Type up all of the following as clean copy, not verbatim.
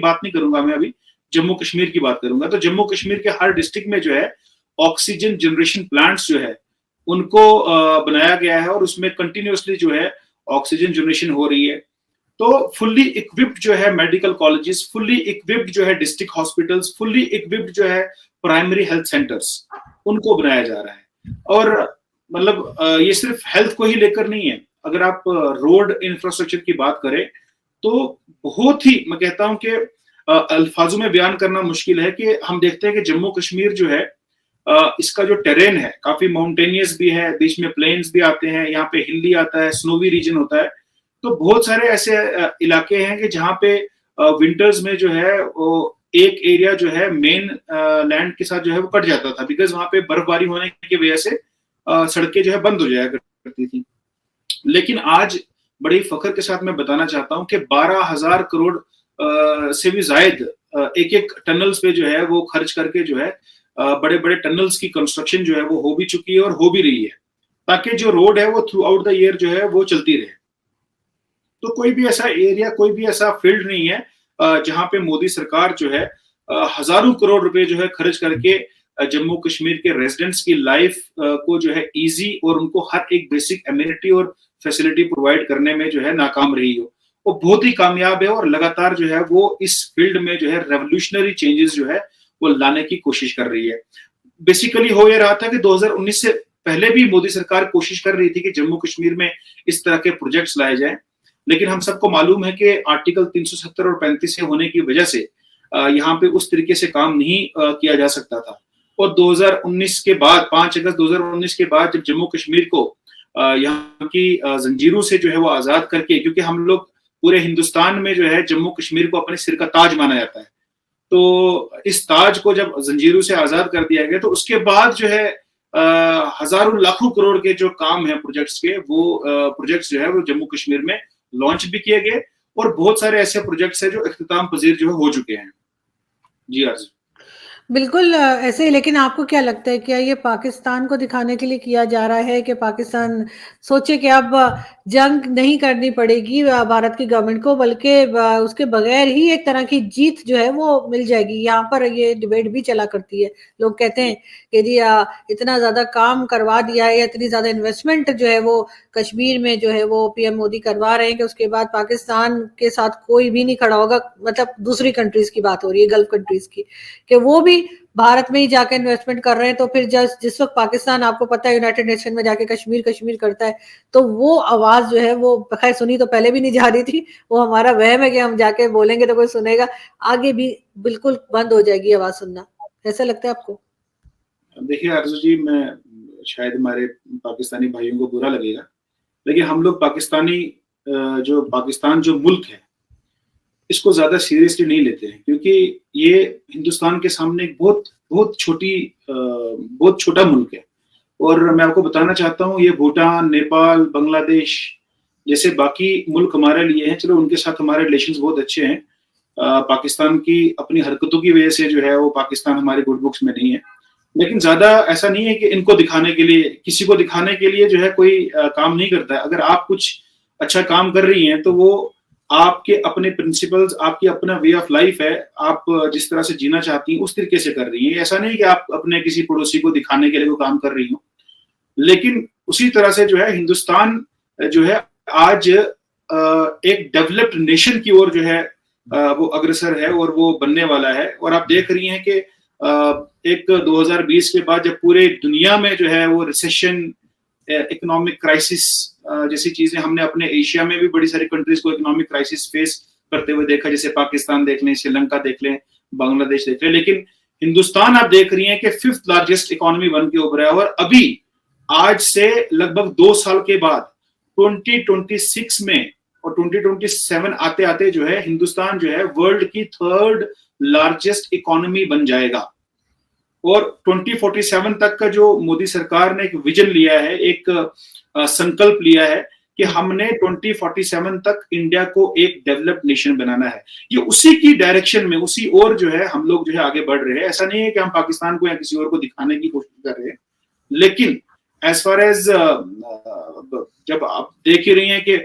बात नहीं करूंगा, मैं अभी जम्मू कश्मीर की बात करूंगा। तो जम्मू कश्मीर के हर डिस्ट्रिक्ट में जो है ऑक्सीजन जनरेशन प्लांट्स जो है उनको बनाया गया है और उसमें कंटिन्यूअसली जो है ऑक्सीजन जनरेशन हो रही है। तो फुल्ली इक्विप्ड जो है मेडिकल कॉलेजेस, फुल्ली इक्विप्ड जो है डिस्ट्रिक्ट हॉस्पिटल्स, फुल्ली इक्विप्ड जो है प्राइमरी हेल्थ सेंटर्स, उनको बनाया जा रहा है। और मतलब ये सिर्फ हेल्थ को ही लेकर नहीं है, अगर आप रोड इंफ्रास्ट्रक्चर की बात करें तो बहुत ही, मैं कहता हूं कि अल्फाजों में बयान करना मुश्किल है कि हम देखते हैं कि जम्मू कश्मीर जो है इसका जो टेरेन है काफी माउंटेनियस भी है, बीच में प्लेन्स भी आते हैं, यहाँ पे हिली आता है, स्नोवी रीजन होता है। तो बहुत सारे ऐसे इलाके हैं कि जहाँ पे विंटर्स में जो है वो एक एरिया जो है मेन लैंड के साथ जो है वो कट जाता था, बिकॉज वहां पे बर्फबारी होने की वजह से सड़कें जो है बंद हो जाया करती थी। लेकिन आज बड़ी फख्र के साथ मैं बताना चाहता हूं कि 12,000 करोड़ से भी जायद एक एक टनल्स पे जो है वो खर्च करके जो है बड़े बड़े टनल्स की कंस्ट्रक्शन जो है वो हो भी चुकी है और हो भी रही है, ताकि जो रोड है वो थ्रू आउट द ईयर जो है वो चलती रहे। तो कोई भी ऐसा एरिया, कोई भी ऐसा फील्ड नहीं है जहां पे मोदी सरकार जो है हजारों करोड़ रुपए जो है खर्च करके जम्मू कश्मीर के रेजिडेंट्स की लाइफ को जो है इजी और उनको हर एक बेसिक एमिनिटी और फैसिलिटी प्रोवाइड करने में जो है नाकाम रही हो। वो बहुत ही कामयाब है और लगातार जो है वो इस फील्ड में जो है रेवोल्यूशनरी चेंजेस जो है वो लाने की कोशिश कर रही है। बेसिकली हो ये रहा था कि 2019 से पहले भी मोदी सरकार कोशिश कर रही थी कि जम्मू कश्मीर में इस तरह के प्रोजेक्ट्स लाए जाएं, लेकिन हम सबको मालूम है कि आर्टिकल 370 और 35 से होने की वजह से यहाँ पे उस तरीके से काम नहीं किया जा सकता था। और 2019 के बाद 5 अगस्त 2019 के बाद जब जम्मू कश्मीर को यहाँ की जंजीरों से जो है वो आजाद करके, क्योंकि हम लोग पूरे हिंदुस्तान में जो है जम्मू कश्मीर को अपने सिर का ताज माना जाता है, तो इस ताज को जब जंजीरों से आजाद कर दिया गया तो उसके बाद जो है हजारों लाखों करोड़ के जो काम है प्रोजेक्ट्स के, वो प्रोजेक्ट्स जो है वो जम्मू कश्मीर में लॉन्च भी किए गए और बहुत सारे ऐसे प्रोजेक्ट्स हैं जो इख्तिताम पजीर जो है हो चुके हैं। जी अर्ज। बिल्कुल ऐसे ही। लेकिन आपको क्या लगता है, क्या ये पाकिस्तान को दिखाने के लिए किया जा रहा है कि पाकिस्तान सोचे कि अब जंग नहीं करनी पड़ेगी भारत की गवर्नमेंट को, बल्कि उसके बगैर ही एक तरह की जीत जो है वो मिल जाएगी? यहाँ पर ये डिबेट भी चला करती है, लोग कहते हैं कि जी इतना ज्यादा काम करवा दिया है, इतनी ज्यादा इन्वेस्टमेंट जो है वो कश्मीर में जो है वो पीएम मोदी करवा रहे हैं कि उसके बाद पाकिस्तान के साथ कोई भी नहीं खड़ा होगा। मतलब दूसरी कंट्रीज की बात हो रही है, गल्फ कंट्रीज की, कि वो भी भारत में ही जाकर इन्वेस्टमेंट कर रहे हैं। तो फिर जिस वक्त पाकिस्तान, आपको पता है, यूनाइटेड नेशन में जाके कश्मीर कश्मीर करता है, तो वो आवाज जो है वो खैर सुनी तो पहले भी नहीं जा रही थी, वो हमारा वहम है कि हम जाके बोलेंगे तो कोई सुनेगा, आगे भी बिल्कुल बंद हो जाएगी आवाज सुनना। ऐसा लगता है आपको? देखिए आरजू जी, मैं शायद हमारे पाकिस्तानी भाइयों को बुरा लगेगा, लेकिन हम लोग पाकिस्तानी जो पाकिस्तान जो मुल्क है इसको ज्यादा सीरियसली नहीं लेते हैं, क्योंकि ये हिंदुस्तान के सामने एक बहुत छोटा मुल्क है। और मैं आपको बताना चाहता हूँ, ये भूटान, नेपाल, बांग्लादेश जैसे बाकी मुल्क हमारे लिए हैं, चलो उनके साथ हमारे रिलेशंस बहुत अच्छे हैं। पाकिस्तान की अपनी हरकतों की वजह से जो है वो पाकिस्तान हमारे गुड बुक्स में नहीं है, लेकिन ज्यादा ऐसा नहीं है कि इनको दिखाने के लिए, किसी को दिखाने के लिए जो है कोई काम नहीं करता है। अगर आप कुछ अच्छा काम कर रही हैं तो वो आपके अपने प्रिंसिपल्स, आपकी अपना वे ऑफ लाइफ है, आप जिस तरह से जीना चाहती हैं उस तरीके से कर रही हैं। ऐसा नहीं कि आप अपने किसी पड़ोसी को दिखाने के लिए वो काम कर रही हो। लेकिन उसी तरह से जो है हिंदुस्तान जो है आज एक डेवलप्ड नेशन की ओर जो है वो अग्रसर है और वो बनने वाला है। और आप देख रही हैं कि एक 2020 के बाद जब पूरे दुनिया में जो है वो रिसेशन, इकोनॉमिक क्राइसिस जैसी चीजें, हमने अपने एशिया में भी बड़ी सारी कंट्रीज को इकोनॉमिक क्राइसिस फेस करते हुए देखा, जैसे पाकिस्तान देख लें, श्रीलंका देख लें, बांग्लादेश देख लें। लेकिन हिंदुस्तान आप देख रही हैं कि 5th लार्जेस्ट इकोनॉमी बन के उभरा है। और अभी आज से लगभग 2 साल के बाद 2026 में और 2027 आते आते जो है हिंदुस्तान जो है वर्ल्ड की 3rd लार्जेस्ट इकोनॉमी बन जाएगा। और 2047 तक का जो मोदी सरकार ने एक विजन लिया है, एक संकल्प लिया है कि हमने 2047 तक इंडिया को एक डेवलप्ड नेशन बनाना है। ये उसी की डायरेक्शन में, उसी ओर जो है हम लोग जो है आगे बढ़ रहे हैं। ऐसा नहीं है कि हम पाकिस्तान को या किसी और को दिखाने की कोशिश कर रहे हैं, लेकिन एज फार एज जब आप देख ही रही हैं कि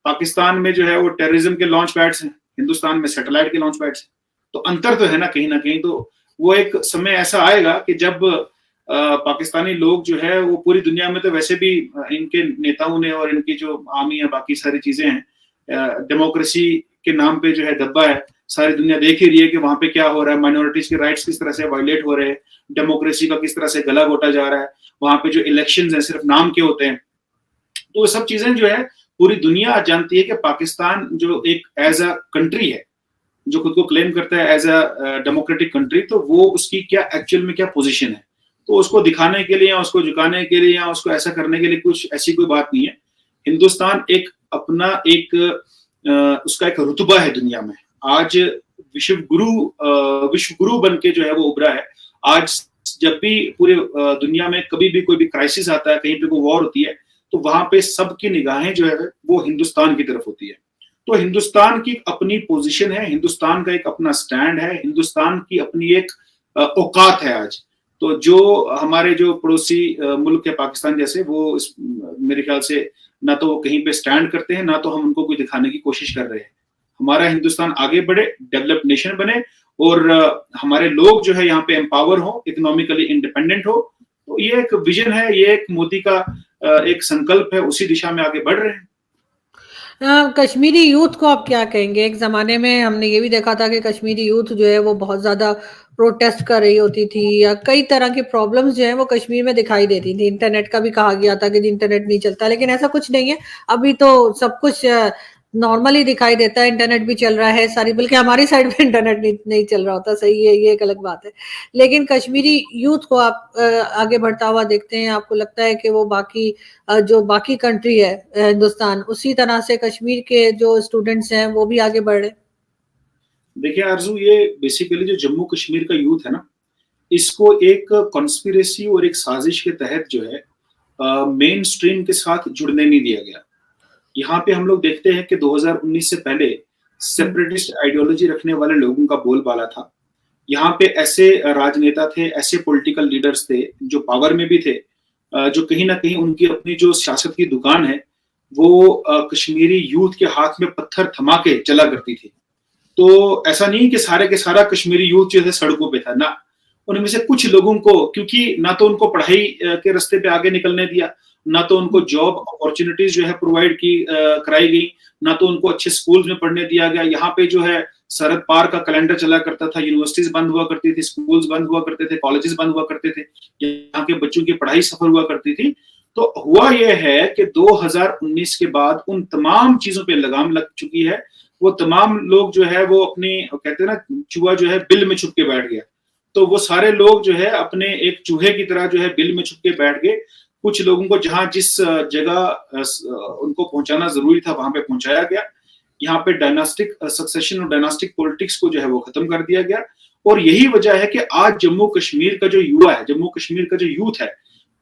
पाकिस्तान में जो है वो टेररिज्म के लॉन्च पैड्स हैं, हिंदुस्तान में सैटेलाइट के लॉन्च पैड्स। तो अंतर तो है ना कहीं। तो वो एक समय ऐसा आएगा कि जब पाकिस्तानी लोग जो है वो पूरी दुनिया में, तो वैसे भी इनके नेताओं ने और इनकी जो आर्मी है, बाकी सारी चीजें हैं, डेमोक्रेसी के नाम पे जो है दब्बा है, सारी दुनिया देख ही रही है कि वहां पे क्या हो रहा है, माइनॉरिटीज के राइट्स किस तरह से वायलेट हो रहे हैं, डेमोक्रेसी का किस तरह से गला घोटा जा रहा है, वहां पे जो इलेक्शंस हैं सिर्फ नाम के होते हैं। तो सब चीजें जो है पूरी दुनिया जानती है कि पाकिस्तान जो एक एज अ कंट्री है, जो खुद को क्लेम करता है एज अ डेमोक्रेटिक कंट्री, तो वो उसकी क्या एक्चुअल में क्या पोजीशन है। तो उसको दिखाने के लिए या उसको झुकाने के लिए या उसको ऐसा करने के लिए कुछ ऐसी कोई बात नहीं है। हिंदुस्तान एक अपना एक उसका एक रुतबा है दुनिया में। आज विश्व गुरु बन के जो है वो उभरा है। आज जब भी पूरे दुनिया में कभी भी कोई भी क्राइसिस आता है, कहीं पे कोई वॉर होती है, तो वहां पे सबकी निगाहें जो है वो हिंदुस्तान की तरफ होती है। तो हिंदुस्तान की अपनी पोजीशन है, हिंदुस्तान का एक अपना स्टैंड है, हिंदुस्तान की अपनी एक औकात है आज। तो जो हमारे जो पड़ोसी मुल्क है पाकिस्तान जैसे, वो मेरे ख्याल से ना तो वो कहीं पे स्टैंड करते हैं, ना तो हम उनको कोई दिखाने की कोशिश कर रहे हैं। हमारा हिंदुस्तान आगे बढ़े, डेवलप्ड नेशन बने, और हमारे लोग जो है यहाँ पे एम्पावर हो, इकोनॉमिकली इंडिपेंडेंट हो। तो ये एक विजन है, ये एक मोदी का एक संकल्प है, उसी दिशा में आगे बढ़ रहे हैं। कश्मीरी यूथ को आप क्या कहेंगे? एक ज़माने में हमने ये भी देखा था कि कश्मीरी यूथ जो है वो बहुत ज़्यादा प्रोटेस्ट कर रही होती थी, या कई तरह की प्रॉब्लम्स जो है वो कश्मीर में दिखाई देती थी। इंटरनेट का भी कहा गया था कि इंटरनेट नहीं चलता, लेकिन ऐसा कुछ नहीं है। अभी तो सब कुछ नॉर्मली दिखाई देता है, इंटरनेट भी चल रहा है सारी, बल्कि हमारी साइड में इंटरनेट नहीं चल रहा होता, सही है, ये एक अलग बात है। लेकिन कश्मीरी यूथ को आप आगे बढ़ता हुआ देखते हैं, आपको लगता है कि वो बाकी जो बाकी कंट्री है हिंदुस्तान, उसी तरह से कश्मीर के जो स्टूडेंट्स हैं वो भी आगे बढ़ रहे? देखिए आरजू, ये बेसिकली जो जम्मू कश्मीर का यूथ है ना, इसको एक कॉन्स्पिरेसी और एक साजिश के तहत जो है मेन स्ट्रीम के साथ जुड़ने नहीं दिया गया। यहाँ पे हम लोग देखते हैं कि 2019 से पहले सेपरेटिस्ट आइडियोलॉजी रखने वाले लोगों का बोलबाला था। यहाँ पे ऐसे राजनेता थे, ऐसे पॉलिटिकल लीडर्स थे जो पावर में भी थे, जो कहीं ना कहीं उनकी अपनी जो सियासत की दुकान है वो कश्मीरी यूथ के हाथ में पत्थर थमा के चला करती थी। तो ऐसा नहीं कि सारे के सारा कश्मीरी यूथ जो है सड़कों पे था ना, उनमें से कुछ लोगों को, क्योंकि ना तो उनको पढ़ाई के रास्ते पे आगे निकलने दिया, ना तो उनको जॉब अपॉर्चुनिटीज जो है प्रोवाइड की कराई गई, ना तो उनको अच्छे स्कूल्स में पढ़ने दिया गया। यहाँ पे जो है सरहद पार का कैलेंडर चला करता था, यूनिवर्सिटीज बंद हुआ करती थी, स्कूल्स बंद हुआ करते थे, कॉलेजेस बंद हुआ करते थे, यहाँ के बच्चों की पढ़ाई सफल हुआ करती थी। तो हुआ यह है कि 2019 के बाद उन तमाम चीजों पे लगाम लग चुकी है। वो तमाम लोग जो है वो अपनी, कहते हैं ना, चूहा जो है बिल में छुप के बैठ गया। तो वो सारे लोग जो है अपने एक चूहे की तरह जो है बिल में छुप के बैठ गए। कुछ लोगों को जहां जिस जगह उनको पहुंचाना जरूरी था वहां पे पहुंचाया गया। यहाँ पे डायनास्टिक सक्सेशन और डायनास्टिक पॉलिटिक्स को जो है वो खत्म कर दिया गया। और यही वजह है कि आज जम्मू कश्मीर का जो युवा है, जम्मू कश्मीर का जो यूथ है,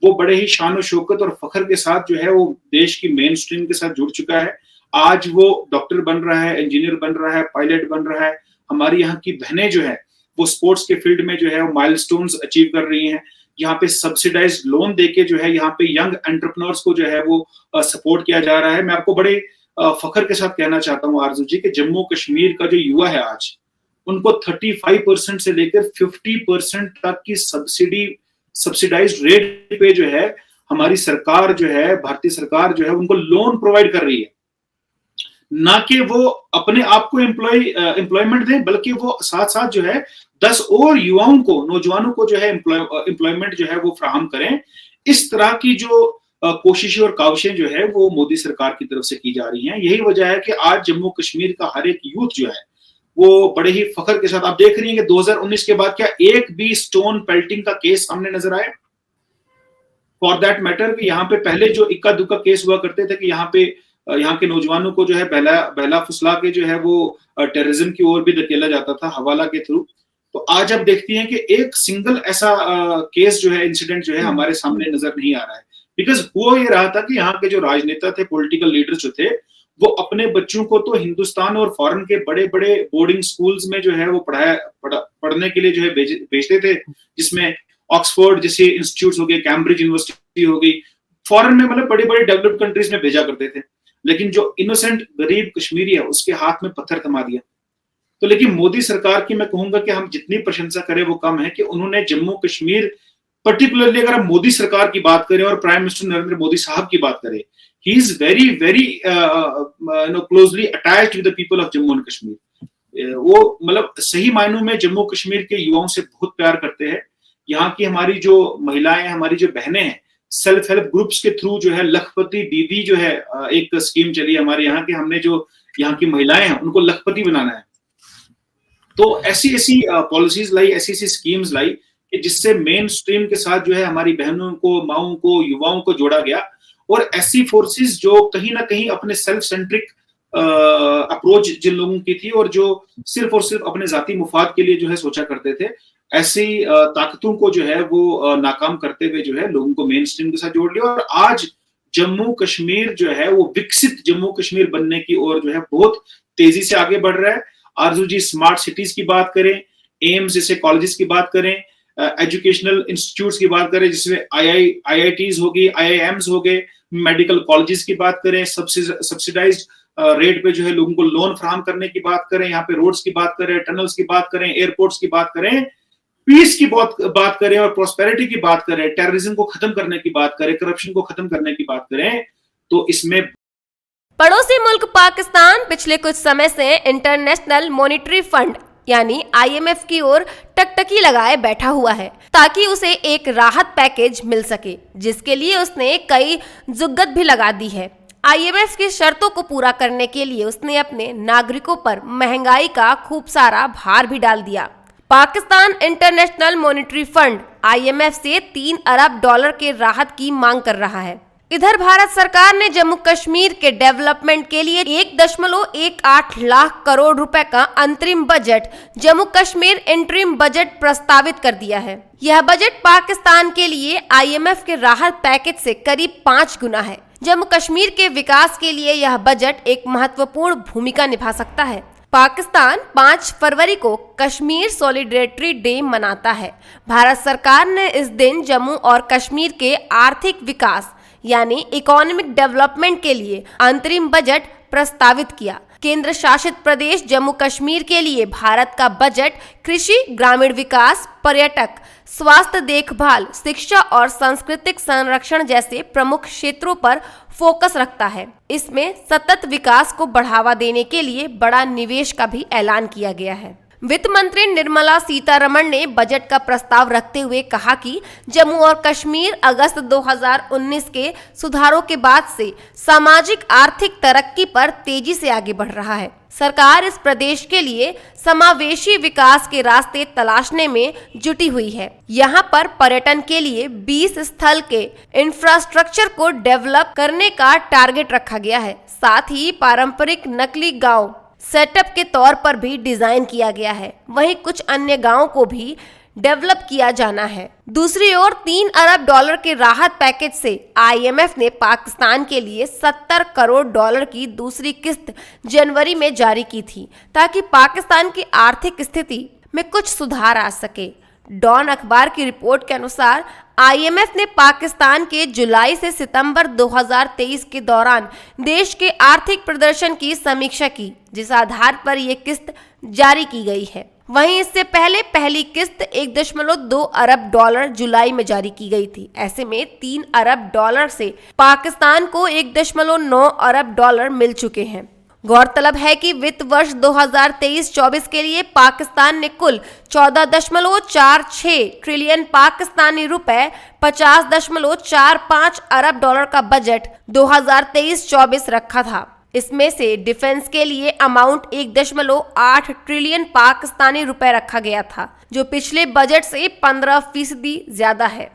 वो बड़े ही शान और शौकत और फख्र के साथ जो है वो देश की मेन स्ट्रीम के साथ जुड़ चुका है। आज वो डॉक्टर बन रहा है, इंजीनियर बन रहा है, पायलट बन रहा है। हमारी यहाँ की बहनें जो है वो स्पोर्ट्स के फील्ड में जो है वो माइलस्टोन्स अचीव कर रही हैं। यहाँ पे सब्सिडाइज्ड लोन देके जो है यहाँ पे यंग एंटरप्रेन्योर्स को जो है वो सपोर्ट किया जा रहा है। मैं आपको बड़े फख्र के साथ कहना चाहता हूँ आरजू जी कि जम्मू कश्मीर का जो युवा है आज, उनको 35% से लेकर 50% तक की सब्सिडाइज्ड रेट पे जो है हमारी सरकार जो है, भारतीय सरकार जो है, उनको लोन प्रोवाइड कर रही है। ना कि वो अपने आप को एम्प्लॉयमेंट दें, बल्कि वो साथ साथ जो है 10 और युवाओं को, नौजवानों को जो है एम्प्लॉयमेंट जो है वो फ्राहम करें। इस तरह की जो कोशिशें और काविशें जो है वो मोदी सरकार की तरफ से की जा रही हैं। यही वजह है कि आज जम्मू कश्मीर का हर एक यूथ जो है वो बड़े ही फख्र के साथ, आप देख रही हैं कि 2019 के बाद क्या एक भी स्टोन पेल्टिंग का केस सामने नजर आया? फॉर दैट मैटर कि यहाँ पे पहले जो इक्का दुक्का केस हुआ करते थे कि यहाँ के नौजवानों को जो है बहला फुसला के जो है वो टेररिज्म की ओर भी धकेला जाता था हवाला के थ्रू। तो आज अब देखती हैं कि एक सिंगल ऐसा केस जो है, इंसिडेंट जो है हमारे सामने नजर नहीं आ रहा है। बिकॉज हुआ ये रहा था कि यहाँ के जो राजनेता थे, पॉलिटिकल लीडर्स जो थे, वो अपने बच्चों को तो हिंदुस्तान और फॉरेन के बड़े बड़े बोर्डिंग स्कूल्स में जो है वो पढ़ने के लिए जो है भेजते थे, जिसमें ऑक्सफोर्ड जैसे इंस्टीट्यूट हो गए, कैम्ब्रिज यूनिवर्सिटी हो गई, फॉरेन में मतलब बड़ी बड़ी डेवलप्ड कंट्रीज में भेजा करते थे। लेकिन जो इनोसेंट गरीब कश्मीरी है उसके हाथ में पत्थर थमा दिया। तो लेकिन मोदी सरकार की मैं कहूंगा कि हम जितनी प्रशंसा करें वो कम है कि उन्होंने जम्मू कश्मीर, पर्टिकुलरली अगर हम मोदी सरकार की बात करें और प्राइम मिनिस्टर नरेंद्र मोदी साहब की बात करें, he is very very closely attached with the people of Jammu and Kashmir. वो मतलब सही मायनों में जम्मू कश्मीर के युवाओं से बहुत प्यार करते हैं। यहाँ की हमारी जो महिलाएं, हमारी जो बहनें हैं, सेल्फ हेल्प ग्रुप्स के थ्रू जो है लखपति दीदी जो है एक स्कीम चली हमारे यहाँ की, हमने जो यहाँ की महिलाएं हैं उनको लखपति बनाना है। तो ऐसी ऐसी पॉलिसीज लाई, ऐसी ऐसी स्कीम्स लाई कि जिससे मेन स्ट्रीम के साथ जो है हमारी बहनों को, माओं को, युवाओं को जोड़ा गया। और ऐसी फोर्सेस जो कहीं ना कहीं अपने सेल्फ सेंट्रिक अप्रोच जिन लोगों की थी और जो सिर्फ और सिर्फ अपने जाती मुफाद के लिए जो है सोचा करते थे, ऐसी ताकतों को जो है वो नाकाम करते हुए जो है लोगों को मेन स्ट्रीम के साथ जोड़ लिया। और आज जम्मू कश्मीर जो है वो विकसित जम्मू कश्मीर बनने की ओर जो है बहुत तेजी से आगे बढ़ रहा है। आरजू जी, स्मार्ट सिटीज की बात करें, एम्स जैसे कॉलेजेस की बात करें, एजुकेशनल इंस्टीट्यूट्स की बात करें जिसमें IITs होगी, IIMs हो गए, मेडिकल कॉलेजेस की बात करें, सब्सिडाइज्ड रेट पे जो है लोगों को लोन फराहम करने की बात करें, यहाँ पे रोड्स की बात करें, टनल्स की बात करें, एयरपोर्ट्स की बात करें, पीस की बात करें और प्रोस्पेरिटी की बात करें, टेररिज्म को खत्म करने की बात करें, करप्शन को खत्म करने की बात करें, तो इसमें पड़ोसी मुल्क पाकिस्तान पिछले कुछ समय से इंटरनेशनल मॉनेटरी फंड यानी IMF की ओर टकटकी लगाए बैठा हुआ है ताकि उसे एक राहत पैकेज मिल सके, जिसके लिए उसने कई जुगत भी लगा दी है। IMF की शर्तों को पूरा करने के लिए उसने अपने नागरिकों पर महंगाई का खूब सारा भार भी डाल दिया। Pakistan international monetary fund IMF से $3 अरब के राहत की मांग कर रहा है। इधर भारत सरकार ने जम्मू कश्मीर के डेवलपमेंट के लिए 1.18 लाख करोड़ रुपए का अंतरिम budget Jammu Kashmir interim budget प्रस्तावित कर दिया है। यह बजट पाकिस्तान के लिए IMF के राहत पैकेज से करीब 5 गुना है। जम्मू कश्मीर के विकास के लिए यह बजट एक महत्वपूर्ण भूमिका निभा सकता है। पाकिस्तान 5 फरवरी को कश्मीर सॉलिडेरिटी डे मनाता है। भारत सरकार ने इस दिन जम्मू और कश्मीर के आर्थिक विकास यानी इकोनॉमिक डेवलपमेंट के लिए अंतरिम बजट प्रस्तावित किया। केंद्र शासित प्रदेश जम्मू कश्मीर के लिए भारत का बजट कृषि, ग्रामीण विकास, पर्यटक, स्वास्थ्य देखभाल, शिक्षा और सांस्कृतिक संरक्षण जैसे प्रमुख क्षेत्रों पर फोकस रखता है। इसमें सतत विकास को बढ़ावा देने के लिए बड़ा निवेश का भी ऐलान किया गया है। वित्त मंत्री निर्मला सीतारमण ने बजट का प्रस्ताव रखते हुए कहा कि जम्मू और कश्मीर अगस्त 2019 के सुधारों के बाद से सामाजिक आर्थिक तरक्की पर तेजी से आगे बढ़ रहा है। सरकार इस प्रदेश के लिए समावेशी विकास के रास्ते तलाशने में जुटी हुई है। यहाँ पर पर्यटन के लिए 20 स्थल के इंफ्रास्ट्रक्चर को डेवलप करने का टारगेट रखा गया है। साथ ही पारंपरिक नकली गांव सेटअप के तौर पर भी डिजाइन किया गया है। वहीं कुछ अन्य गांवों को भी डेवलप किया जाना है। दूसरी ओर $3 अरब के राहत पैकेज से IMF ने पाकिस्तान के लिए $70 करोड़ की दूसरी किस्त जनवरी में जारी की थी ताकि पाकिस्तान की आर्थिक स्थिति में कुछ सुधार आ सके। डॉन अखबार की रिपोर्ट के अनुसार IMF ने पाकिस्तान के जुलाई से सितंबर 2023 के दौरान देश के आर्थिक प्रदर्शन की समीक्षा की, जिस आधार पर यह किस्त जारी की गई है। वहीं इससे पहले पहली किस्त $1.2 अरब जुलाई में जारी की गई थी। ऐसे में $3 अरब से पाकिस्तान को $1.9 अरब मिल चुके हैं। गौरतलब है कि वित्त वर्ष 2023-24 के लिए पाकिस्तान ने कुल 14.46 ट्रिलियन पाकिस्तानी रुपए 50.45 अरब डॉलर का बजट 2023-24 रखा था। इसमें से डिफेंस के लिए अमाउंट 1.8 ट्रिलियन पाकिस्तानी रुपए रखा गया था, जो पिछले बजट से 15% ज्यादा है।